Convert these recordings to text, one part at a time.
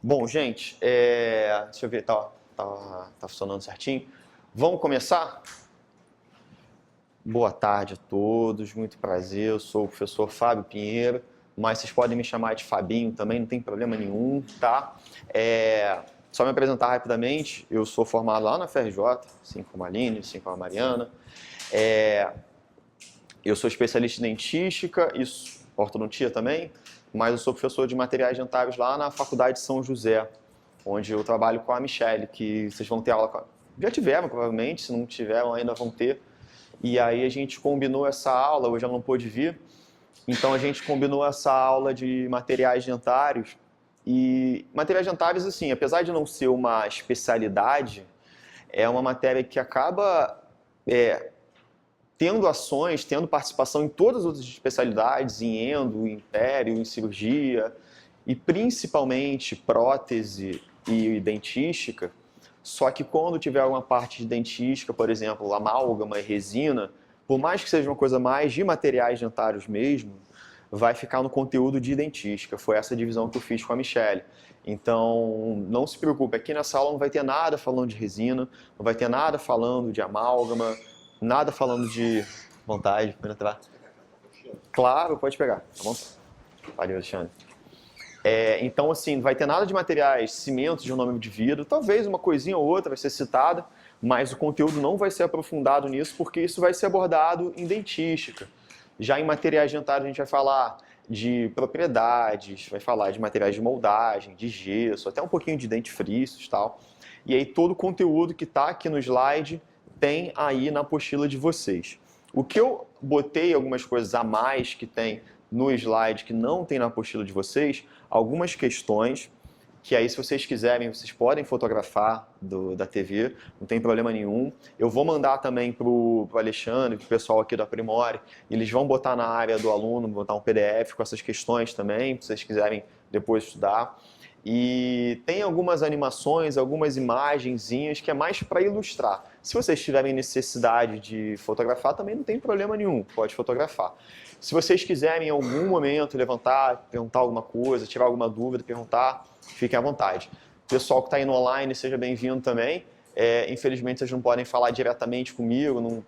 Bom, gente, deixa eu ver, tá funcionando certinho. Vamos começar? Boa tarde a todos, muito prazer. Eu sou o professor Fábio Pinheiro, mas vocês podem me chamar de Fabinho também, não tem problema nenhum, tá? Só me apresentar rapidamente, eu sou formado lá na FRJ, assim como a Aline, assim como a Mariana. Eu sou especialista em dentística e ortodontia também, mas eu sou professor de materiais dentários lá na Faculdade de São José, onde eu trabalho com a Michelle, que vocês vão ter aula com ela. Já tiveram, provavelmente, se não tiveram ainda vão ter. E aí a gente combinou essa aula, hoje ela não pôde vir, então a gente combinou essa aula de materiais dentários. E materiais dentários, assim, apesar de não ser uma especialidade, é uma matéria que acaba tendo ações, tendo participação em todas as outras especialidades, em endo, em pério, em cirurgia, e principalmente prótese e dentística. Só que quando tiver alguma parte de dentística, por exemplo, amálgama e resina, por mais que seja uma coisa mais de materiais dentários mesmo, vai ficar no conteúdo de dentística. Foi essa divisão que eu fiz com a Michelle. Então, não se preocupe, aqui nessa aula não vai ter nada falando de resina, não vai ter nada falando de amálgama, nada falando de vontade para entrar. Claro, pode pegar, tá bom? Valeu, Alexandre. Então, assim, não vai ter nada de materiais, cimentos de nome de vidro, talvez uma coisinha ou outra vai ser citada, mas o conteúdo não vai ser aprofundado nisso, porque isso vai ser abordado em dentística. Já em materiais dentários a gente vai falar de propriedades, vai falar de materiais de moldagem, de gesso, até um pouquinho de dentifrícios e tal. E aí todo o conteúdo que está aqui no slide tem aí na apostila de vocês. O que eu botei algumas coisas a mais que tem no slide que não tem na apostila de vocês, algumas questões que aí se vocês quiserem, vocês podem fotografar da TV, não tem problema nenhum. Eu vou mandar também para o Alexandre, para o pessoal aqui do Aprimore, eles vão botar na área do aluno, botar um PDF com essas questões também, se vocês quiserem depois estudar. E tem algumas animações, algumas imagenzinhas que é mais para ilustrar. Se vocês tiverem necessidade de fotografar, também não tem problema nenhum, pode fotografar. Se vocês quiserem em algum momento levantar, perguntar alguma coisa, tirar alguma dúvida, perguntar, fiquem à vontade. Pessoal que está aí no online, seja bem-vindo também. Infelizmente vocês não podem falar diretamente comigo, não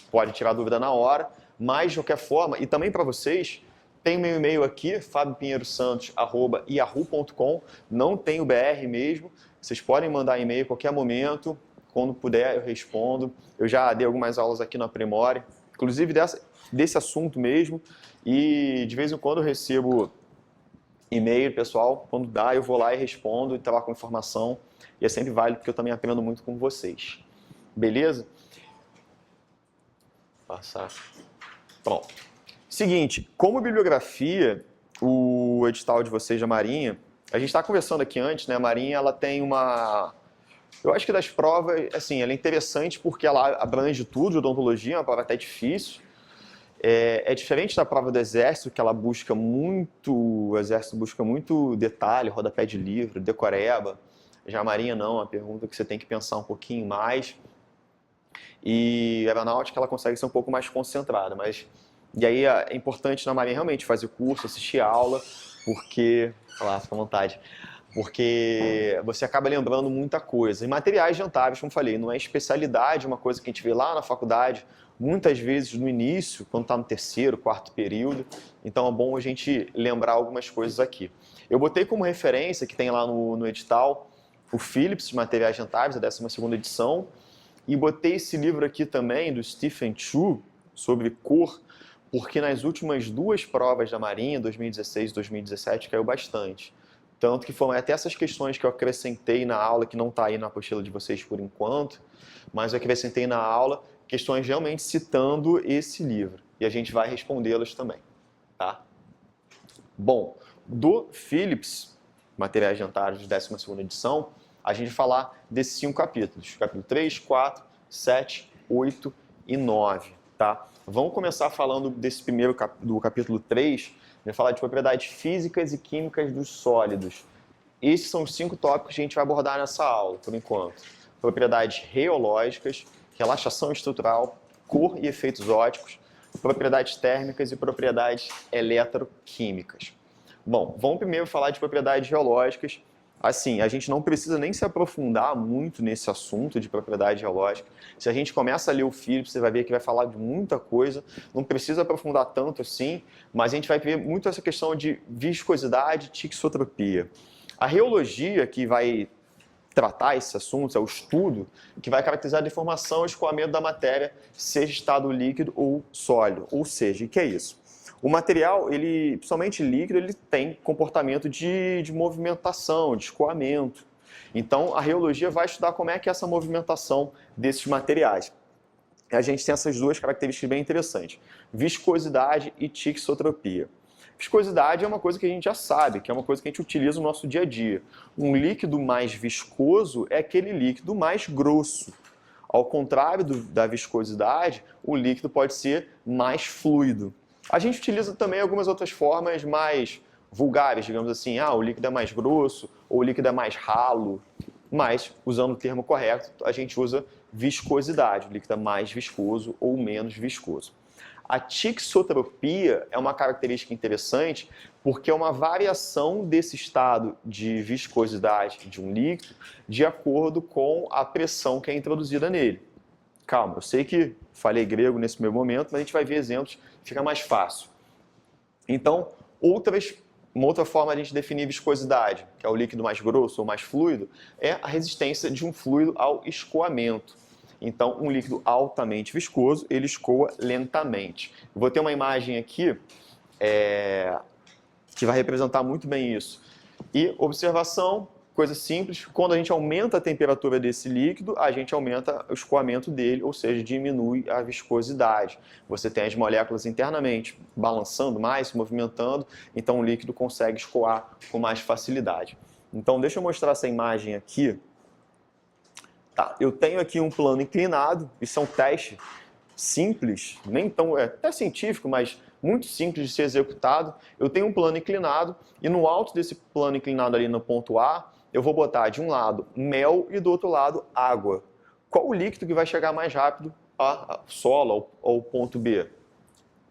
pode tirar dúvida na hora, mas de qualquer forma, e também para vocês, tem meu e-mail aqui, fabiopinheirosantos@yahoo.com, não tem o BR mesmo, vocês podem mandar e-mail a qualquer momento, quando puder eu respondo. Eu já dei algumas aulas aqui no Aprimore, inclusive desse assunto mesmo, e de vez em quando eu recebo e-mail, pessoal, quando dá eu vou lá e respondo e trago informação, e é sempre válido porque eu também aprendo muito com vocês. Beleza? Passar. Pronto. Seguinte, como bibliografia, o edital de vocês da Marinha, a gente está conversando aqui antes, né? A Marinha, ela tem uma... Eu acho que das provas, assim, ela é interessante porque ela abrange tudo de odontologia, é uma prova até difícil. É diferente da prova do Exército, que ela busca muito, o Exército busca muito detalhe, rodapé de livro, decoreba. Já a Marinha não, é uma pergunta que você tem que pensar um pouquinho mais. E a aeronáutica, ela consegue ser um pouco mais concentrada, mas... E aí é importante na Marinha realmente fazer curso, assistir aula, porque... Falar, fica à vontade. Porque você acaba lembrando muita coisa. E materiais dentários, como falei, não é especialidade, uma coisa que a gente vê lá na faculdade, muitas vezes no início, quando está no terceiro, quarto período. Então é bom a gente lembrar algumas coisas aqui. Eu botei como referência, que tem lá no edital, o Philips de Materiais Dentários, a 12ª edição, e botei esse livro aqui também, do Stephen Chu, sobre cor, porque nas últimas duas provas da Marinha, 2016 e 2017, caiu bastante. Tanto que foram até essas questões que eu acrescentei na aula, que não está aí na apostila de vocês por enquanto, mas eu acrescentei na aula questões realmente citando esse livro. E a gente vai respondê-las também. Tá? Bom, do Philips, Materiais Dentários de 12ª edição, a gente vai falar desses 5 capítulos. Capítulo 3, 4, 7, 8 e 9. Tá? Vamos começar falando desse primeiro, do capítulo 3, vai falar de propriedades físicas e químicas dos sólidos. Esses são os 5 tópicos que a gente vai abordar nessa aula, por enquanto. Propriedades reológicas, relaxação estrutural, cor e efeitos ópticos, propriedades térmicas e propriedades eletroquímicas. Bom, vamos primeiro falar de propriedades geológicas, Assim, a gente não precisa nem se aprofundar muito nesse assunto de propriedade geológica. Se a gente começa a ler o Phillips, você vai ver que vai falar de muita coisa, não precisa aprofundar tanto assim, mas a gente vai ver muito essa questão de viscosidade e tixotropia. A reologia, que vai tratar esses assuntos, é o estudo que vai caracterizar a deformação e escoamento da matéria, seja estado líquido ou sólido. Ou seja, o que é isso? O material, ele, principalmente líquido, ele tem comportamento de movimentação, de escoamento. Então, a reologia vai estudar como é que é essa movimentação desses materiais. A gente tem essas duas características bem interessantes, viscosidade e tixotropia. Viscosidade é uma coisa que a gente já sabe, que é uma coisa que a gente utiliza no nosso dia a dia. Um líquido mais viscoso é aquele líquido mais grosso. Ao contrário da viscosidade, o líquido pode ser mais fluido. A gente utiliza também algumas outras formas mais vulgares, digamos assim, o líquido é mais grosso ou o líquido é mais ralo, mas, usando o termo correto, a gente usa viscosidade, o líquido é mais viscoso ou menos viscoso. A tixotropia é uma característica interessante porque é uma variação desse estado de viscosidade de um líquido de acordo com a pressão que é introduzida nele. Calma, eu sei que falei grego nesse primeiro momento, mas a gente vai ver exemplos, fica mais fácil. Então, uma outra forma de a gente definir viscosidade, que é o líquido mais grosso ou mais fluido, é a resistência de um fluido ao escoamento. Então, um líquido altamente viscoso, ele escoa lentamente. Eu vou ter uma imagem aqui que vai representar muito bem isso. E observação, coisa simples, quando a gente aumenta a temperatura desse líquido, a gente aumenta o escoamento dele, ou seja, diminui a viscosidade. Você tem as moléculas internamente balançando mais, se movimentando, então o líquido consegue escoar com mais facilidade. Então, deixa eu mostrar essa imagem aqui. Tá, eu tenho aqui um plano inclinado, isso é um teste simples, nem tão, até científico, mas muito simples de ser executado. Eu tenho um plano inclinado e no alto desse plano inclinado ali no ponto A, eu vou botar de um lado mel e do outro lado água. Qual o líquido que vai chegar mais rápido ao solo, ao ponto B?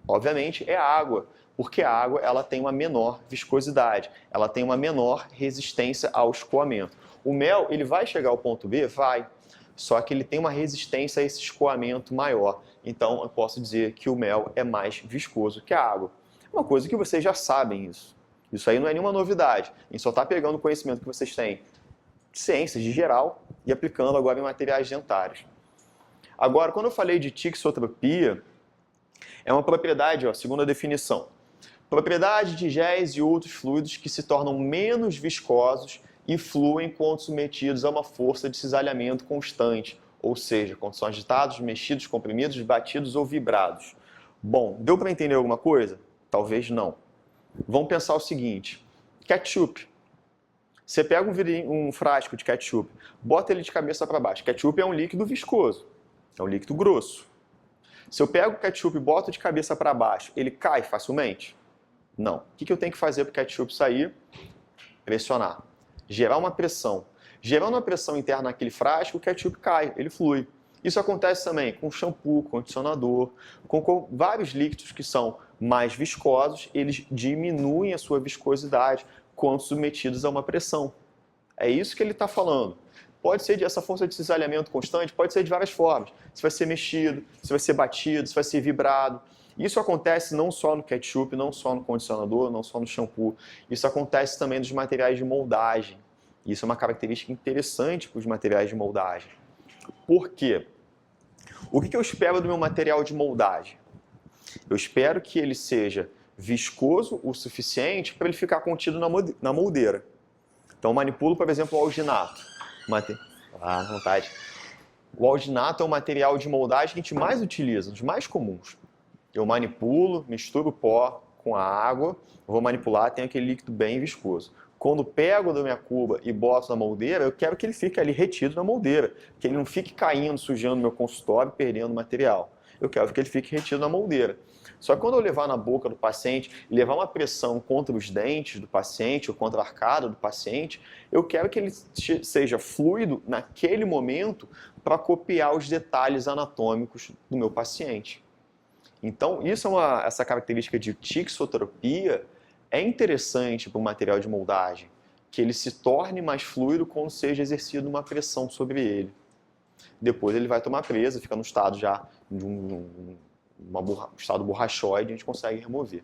Obviamente é a água, porque a água ela tem uma menor viscosidade, ela tem uma menor resistência ao escoamento. O mel, ele vai chegar ao ponto B? Vai. Só que ele tem uma resistência a esse escoamento maior. Então, eu posso dizer que o mel é mais viscoso que a água. Uma coisa que vocês já sabem isso. Isso aí não é nenhuma novidade. A gente só está pegando o conhecimento que vocês têm de ciências de geral e aplicando agora em materiais dentários. Agora, quando eu falei de tixotropia, é uma propriedade, segundo a definição. Propriedade de géis e outros fluidos que se tornam menos viscosos e fluem quando submetidos a uma força de cisalhamento constante, ou seja, quando são agitados, mexidos, comprimidos, batidos ou vibrados. Bom, deu para entender alguma coisa? Talvez não. Vamos pensar o seguinte, ketchup. Você pega um frasco de ketchup, bota ele de cabeça para baixo. Ketchup é um líquido viscoso, é um líquido grosso. Se eu pego o ketchup e boto de cabeça para baixo, ele cai facilmente? Não. O que eu tenho que fazer para o ketchup sair? Pressionar. Gerar uma pressão. Gerando uma pressão interna naquele frasco, o ketchup cai, ele flui. Isso acontece também com shampoo, condicionador, com vários líquidos que são mais viscosos, eles diminuem a sua viscosidade quando submetidos a uma pressão. É isso que ele está falando. Pode ser essa força de cisalhamento constante, pode ser de várias formas. Se vai ser mexido, se vai ser batido, se vai ser vibrado. Isso acontece não só no ketchup, não só no condicionador, não só no shampoo. Isso acontece também nos materiais de moldagem. Isso é uma característica interessante para os materiais de moldagem. Por quê? O que eu espero do meu material de moldagem? Eu espero que ele seja viscoso o suficiente para ele ficar contido na moldeira. Então, eu manipulo, por exemplo, o alginato. À vontade. O alginato é um material de moldagem que a gente mais utiliza, um dos mais comuns. Eu manipulo, misturo o pó com a água, vou manipular, tem aquele líquido bem viscoso. Quando pego da minha cuba e boto na moldeira, eu quero que ele fique ali retido na moldeira, que ele não fique caindo, sujando meu consultório, perdendo material. Eu quero que ele fique retido na moldeira. Só que quando eu levar na boca do paciente e levar uma pressão contra os dentes do paciente ou contra a arcada do paciente, eu quero que ele seja fluido naquele momento para copiar os detalhes anatômicos do meu paciente. Então, essa característica de tixotropia é interessante para o material de moldagem. que ele se torne mais fluido quando seja exercida uma pressão sobre ele. Depois ele vai tomar presa, fica no estado já de um estado borrachoide, a gente consegue remover.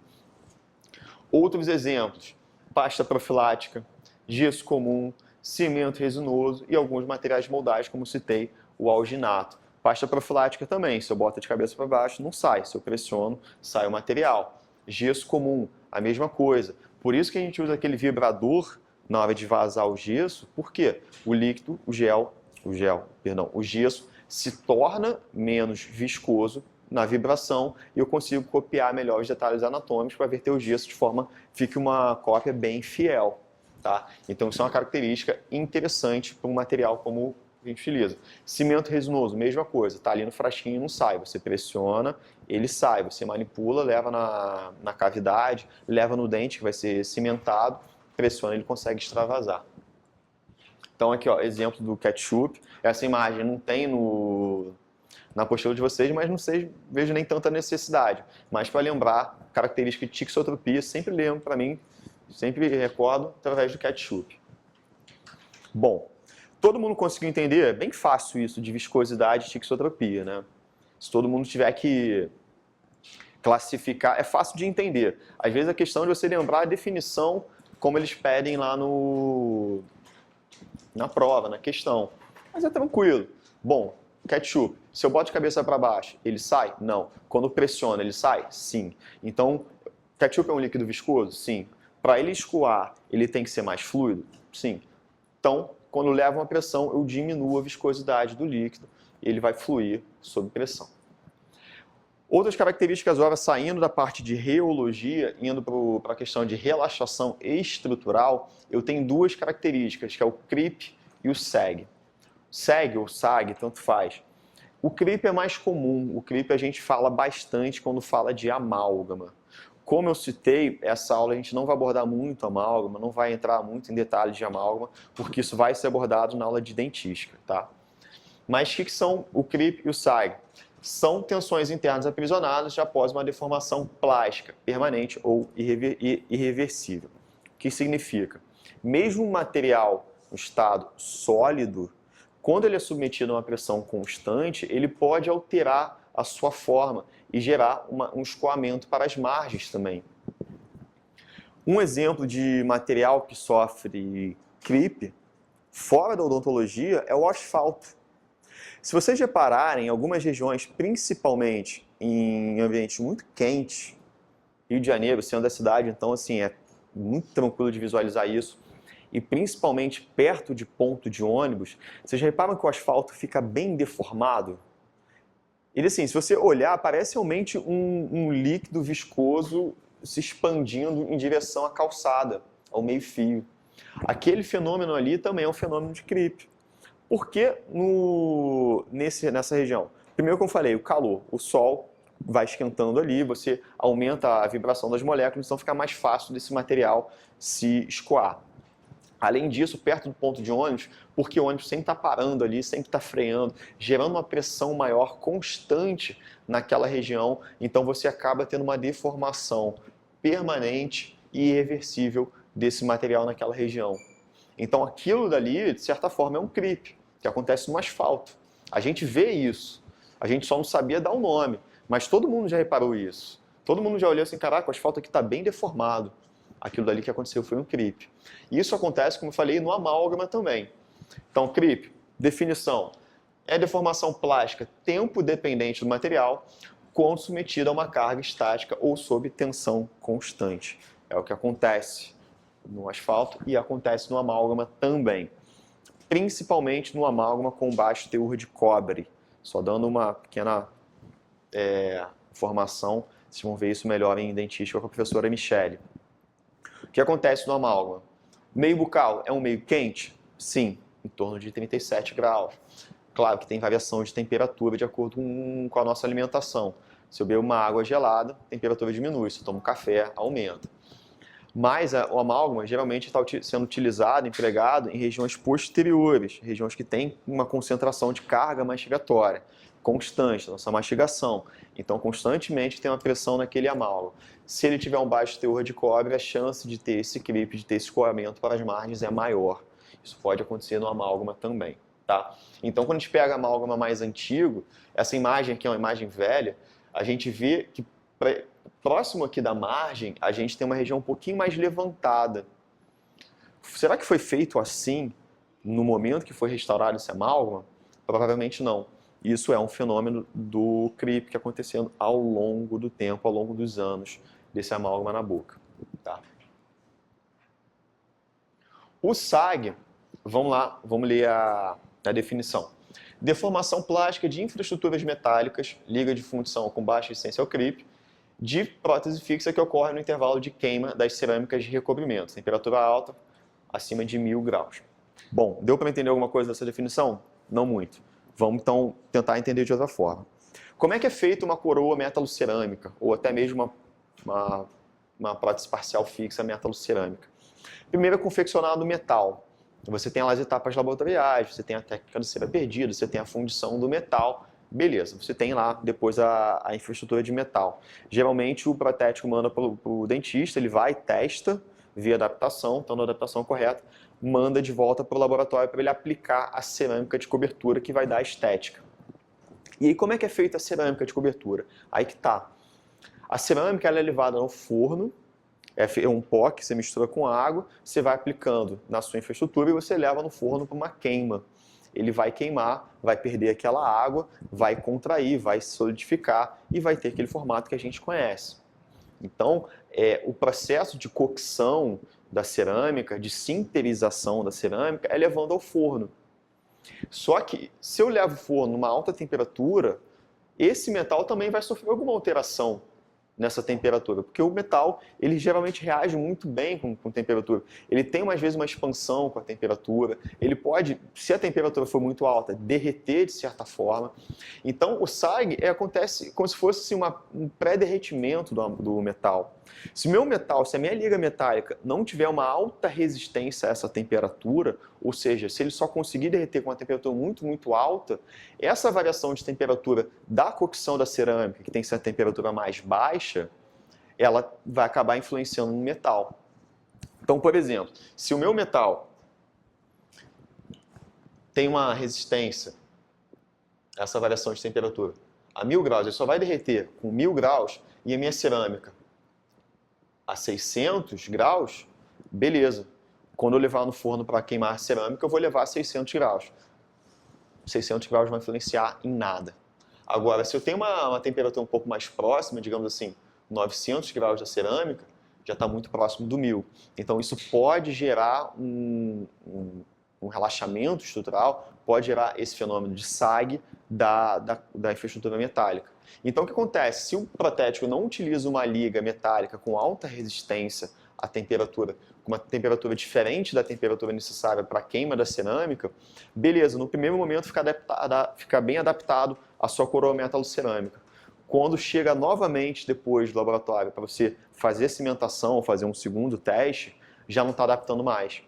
Outros exemplos, pasta profilática, gesso comum, cimento resinoso e alguns materiais moldados, como citei, o alginato. Pasta profilática também, se eu boto de cabeça para baixo, não sai. Se eu pressiono, sai o material. Gesso comum, a mesma coisa. Por isso que a gente usa aquele vibrador na hora de vazar o gesso, porque o líquido, o gesso se torna menos viscoso na vibração e eu consigo copiar melhor os detalhes anatômicos para verter o gesso de forma que fique uma cópia bem fiel. Tá? Então isso é uma característica interessante para um material como a gente utiliza. Cimento resinoso, mesma coisa, está ali no frasquinho e não sai. Você pressiona, ele sai. Você manipula, leva na cavidade, leva no dente que vai ser cimentado, pressiona, ele consegue extravasar. Então aqui, ó, exemplo do ketchup. Essa imagem não tem na apostila de vocês, mas não sei, vejo nem tanta necessidade. Mas para lembrar, característica de tixotropia, sempre lembro para mim, sempre recordo através do ketchup. Bom, todo mundo conseguiu entender? É bem fácil isso de viscosidade e tixotropia, né? Se todo mundo tiver que classificar, é fácil de entender. Às vezes a questão é de você lembrar a definição como eles pedem lá na prova, na questão. Mas é tranquilo. Bom, ketchup, se eu boto de cabeça para baixo, ele sai? Não. Quando pressiona, ele sai? Sim. Então, ketchup é um líquido viscoso? Sim. Para ele escoar, ele tem que ser mais fluido? Sim. Então, quando leva uma pressão, eu diminuo a viscosidade do líquido e ele vai fluir sob pressão. Outras características, agora saindo da parte de reologia, indo para a questão de relaxação estrutural, eu tenho duas características, que é o CRIP e o SEG. SEG ou SAG, tanto faz. O CRIP é mais comum, o CRIP a gente fala bastante quando fala de amálgama. Como eu citei, essa aula a gente não vai abordar muito amálgama, não vai entrar muito em detalhes de amálgama, porque isso vai ser abordado na aula de dentística, tá? Mas o que são o CRIP e o SAG? São tensões internas aprisionadas após uma deformação plástica, permanente ou irreversível. O que significa? Mesmo um material no estado sólido, quando ele é submetido a uma pressão constante, ele pode alterar a sua forma e gerar um escoamento para as margens também. Um exemplo de material que sofre CRIP, fora da odontologia, é o asfalto. Se vocês repararem, em algumas regiões, principalmente em ambientes muito quentes, Rio de Janeiro sendo a cidade, então assim, é muito tranquilo de visualizar isso, e principalmente perto de ponto de ônibus, vocês reparam que o asfalto fica bem deformado? Ele assim, se você olhar, parece realmente um líquido viscoso se expandindo em direção à calçada, ao meio-fio. Aquele fenômeno ali também é um fenômeno de CRIP. Por que nessa região? Primeiro, como eu falei, o calor, o sol vai esquentando ali, você aumenta a vibração das moléculas, então fica mais fácil desse material se escoar. Além disso, perto do ponto de ônibus, porque o ônibus sempre está parando ali, sempre está freando, gerando uma pressão maior, constante naquela região, então você acaba tendo uma deformação permanente e irreversível desse material naquela região. Então aquilo dali, de certa forma, é um CRIP, que acontece no asfalto. A gente vê isso, a gente só não sabia dar o nome, mas todo mundo já reparou isso. Todo mundo já olhou assim, caraca, o asfalto aqui está bem deformado. Aquilo dali que aconteceu foi um CRIP. E isso acontece, como eu falei, no amálgama também. Então, CRIP, definição, é deformação plástica tempo dependente do material, quando submetida a uma carga estática ou sob tensão constante. É o que acontece no asfalto e acontece no amálgama também. Principalmente no amálgama com baixo teor de cobre. Só dando uma pequena informação, vocês vão ver isso melhor em dentística com a professora Michele. O que acontece no amálgama? Meio bucal é um meio quente? Sim, em torno de 37 graus. Claro que tem variação de temperatura de acordo com a nossa alimentação. Se eu bebo uma água gelada, a temperatura diminui. Se eu tomo café, aumenta. Mas o amálgama geralmente está sendo utilizado, empregado em regiões posteriores, regiões que têm uma concentração de carga mastigatória. constante, nossa mastigação. Então, constantemente tem uma pressão naquele amálgama. Se ele tiver um baixo teor de cobre, a chance de ter esse creep, de ter esse escoamento para as margens é maior. Isso pode acontecer no amálgama também, tá? Então, quando a gente pega amálgama mais antigo, essa imagem aqui é uma imagem velha, a gente vê que próximo aqui da margem, a gente tem uma região um pouquinho mais levantada. Será que foi feito assim no momento que foi restaurado esse amálgama? Provavelmente não. Isso é um fenômeno do creep que acontecendo ao longo do tempo, ao longo dos anos desse amálgama na boca. Tá? O SAG, vamos lá, vamos ler a definição. Deformação plástica de infraestruturas metálicas, liga de fundição com baixa resistência ao creep, de prótese fixa que ocorre no intervalo de queima das cerâmicas de recobrimento, temperatura alta, acima de 1000 graus. Bom, deu para entender alguma coisa dessa definição? Não muito. Vamos então tentar entender de outra forma. Como é que é feita uma coroa metalocerâmica, ou até mesmo uma prótese parcial fixa metalocerâmica? Primeiro é confeccionado o metal. Você tem lá as etapas laboratoriais, você tem a técnica de cera perdida, você tem a fundição do metal. Beleza, você tem lá depois a infraestrutura de metal. Geralmente o protético manda para o dentista, ele vai, testa, vê a adaptação, estando a adaptação correta, manda de volta para o laboratório para ele aplicar a cerâmica de cobertura que vai dar a estética. E aí como é que é feita a cerâmica de cobertura? Aí que tá. A cerâmica ela é levada no forno, é um pó que você mistura com água, você vai aplicando na sua infraestrutura e você leva no forno para uma queima. Ele vai queimar, vai perder aquela água, vai contrair, vai solidificar e vai ter aquele formato que a gente conhece. Então, o processo de cocção da cerâmica, de sinterização da cerâmica, é levando ao forno. Só que, se eu levo o forno numa alta temperatura, esse metal também vai sofrer alguma alteração nessa temperatura, porque o metal, ele geralmente reage muito bem com temperatura. Ele tem, às vezes, uma expansão com a temperatura, ele pode, se a temperatura for muito alta, derreter de certa forma. Então, o SAG acontece como se fosse assim, um pré-derretimento do metal. Se a minha liga metálica não tiver uma alta resistência a essa temperatura, ou seja, se ele só conseguir derreter com uma temperatura muito, muito alta, essa variação de temperatura da cocção da cerâmica, que tem que ser a temperatura mais baixa, ela vai acabar influenciando no metal. Então, por exemplo, se o meu metal tem uma resistência a essa variação de temperatura a 1000 graus, ele só vai derreter com 1000 graus, e a minha cerâmica a 600 graus, beleza. Quando eu levar no forno para queimar a cerâmica, eu vou levar a 600 graus. 600 graus não vai influenciar em nada. Agora, se eu tenho uma temperatura um pouco mais próxima, digamos assim, 900 graus da cerâmica, já está muito próximo do 1000. Então, isso pode gerar um relaxamento estrutural, pode gerar esse fenômeno de SAG da infraestrutura metálica. Então, o que acontece? Se o protético não utiliza uma liga metálica com alta resistência à temperatura, com uma temperatura diferente da temperatura necessária para a queima da cerâmica, beleza, no primeiro momento fica bem adaptado à sua coroa metalocerâmica. Quando chega novamente depois do laboratório para você fazer a cimentação ou fazer um segundo teste, já não está adaptando mais.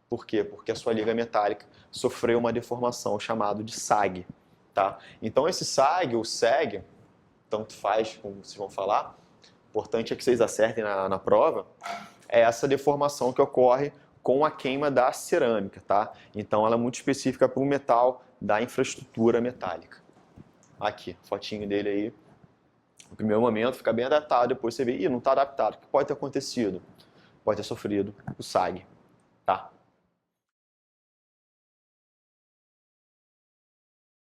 Por quê? Porque a sua liga metálica sofreu uma deformação chamada de SAG. Tá? Então esse SAG ou SEG, tanto faz como vocês vão falar, o importante é que vocês acertem na prova, é essa deformação que ocorre com a queima da cerâmica. Tá? Então ela é muito específica para o metal da infraestrutura metálica. Aqui, fotinho dele aí. No primeiro momento fica bem adaptado, depois você vê, não está adaptado. O que pode ter acontecido? Pode ter sofrido o SAG.